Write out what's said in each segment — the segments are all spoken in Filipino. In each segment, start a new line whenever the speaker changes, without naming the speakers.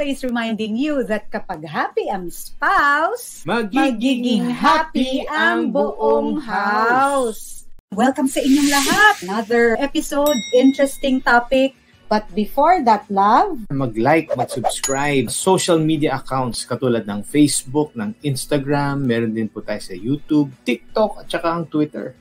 always reminding you that kapag happy ang spouse,
magiging happy ang buong house.
Welcome sa inyong lahat. Another episode, interesting topic. But before that, love,
mag-like, mag-subscribe. Social media accounts katulad ng Facebook, ng Instagram, meron din po tayo sa YouTube, TikTok, at saka ang Twitter.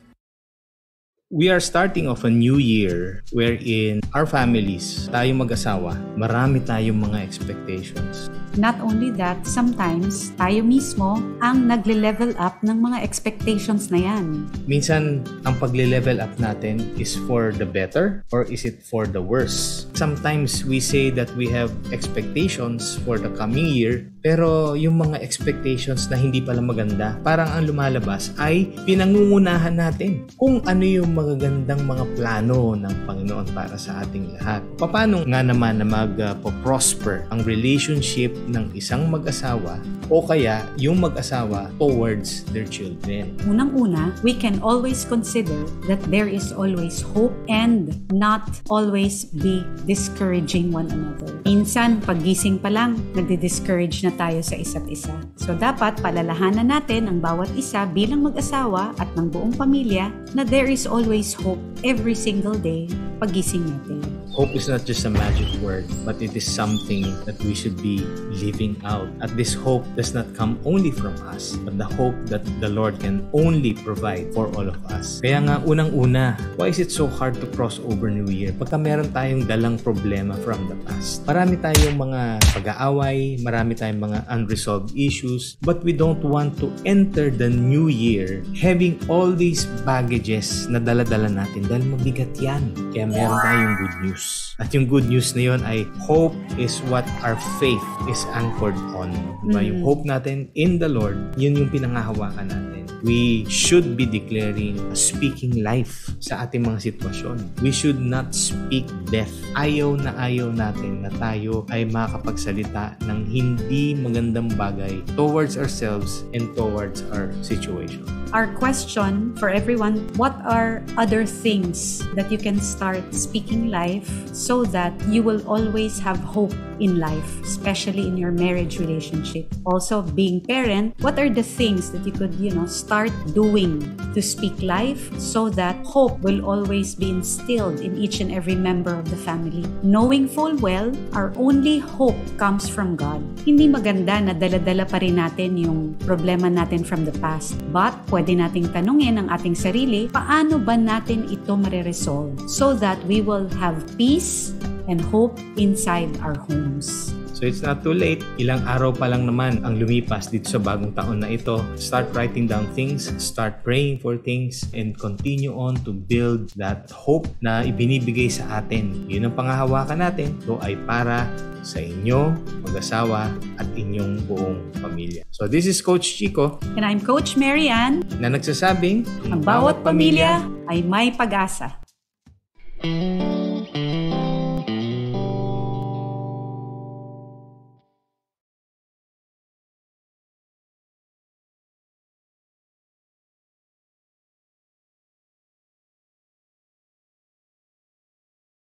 We are starting off a new year wherein our families, tayo mag-asawa, marami tayong mga expectations.
Not only that, sometimes tayo mismo ang nagle-level up ng mga expectations na yan.
Minsan, ang pagle-level up natin is for the better or is it for the worse? Sometimes we say that we have expectations for the coming year, pero yung mga expectations na hindi pala maganda, parang ang lumalabas ay pinangungunahan natin kung ano yung magagandang mga plano ng Panginoon para sa ating lahat. Paano nga naman na mag-prosper ang relationship ng isang mag-asawa o kaya yung mag-asawa towards their children?
Unang-una, we can always consider that there is always hope and not always be discouraging one another. Minsan, paggising pa lang, nagdi-discourage na tayo sa isa't isa. So, dapat palalahanan natin ang bawat isa bilang mag-asawa at ng buong pamilya na there is always hope every single day paggising natin.
Hope is not just a magic word, but it is something that we should be living out. At this hope does not come only from us, but the hope that the Lord can only provide for all of us. Kaya nga, unang-una, why is it so hard to cross over New Year? Pagka meron tayong dalang problema from the past. Marami tayong mga pag-aaway, marami tayong mga unresolved issues, but we don't want to enter the New Year having all these baggages na dala-dala natin dahil mabigat yan. Kaya meron tayong good news. At yung good news na yun ay hope is what our faith is anchored on. Diba? Yung hope natin in the Lord, yun yung pinangahawakan natin. We should be declaring, speaking life sa ating mga sitwasyon. We should not speak death. Ayaw natin na tayo ay makapagsalita ng hindi magandang bagay towards ourselves and towards our situation.
Our question for everyone, what are other things that you can start speaking life so that you will always have hope in life, especially in your marriage relationship? Also, being parent, what are the things that you could, start doing to speak life so that hope will always be instilled in each and every member of the family? Knowing full well, our only hope comes from God. Hindi maganda na dala-dala pa rin natin yung problema natin from the past. But, pwede nating tanungin ang ating sarili, paano ba natin ito mareresolve so that we will have peace and hope inside our homes.
So it's not too late. Ilang araw pa lang naman ang lumipas dito sa bagong taon na ito. Start writing down things, start praying for things, and continue on to build that hope na ibinibigay sa atin. Yun ang pangahawakan natin. Ito ay para sa inyo, mag-asawa, at inyong buong pamilya. So this is Coach Chico.
And I'm Coach Marianne.
Na nagsasabing,
ang bawat pamilya ay may pag-asa.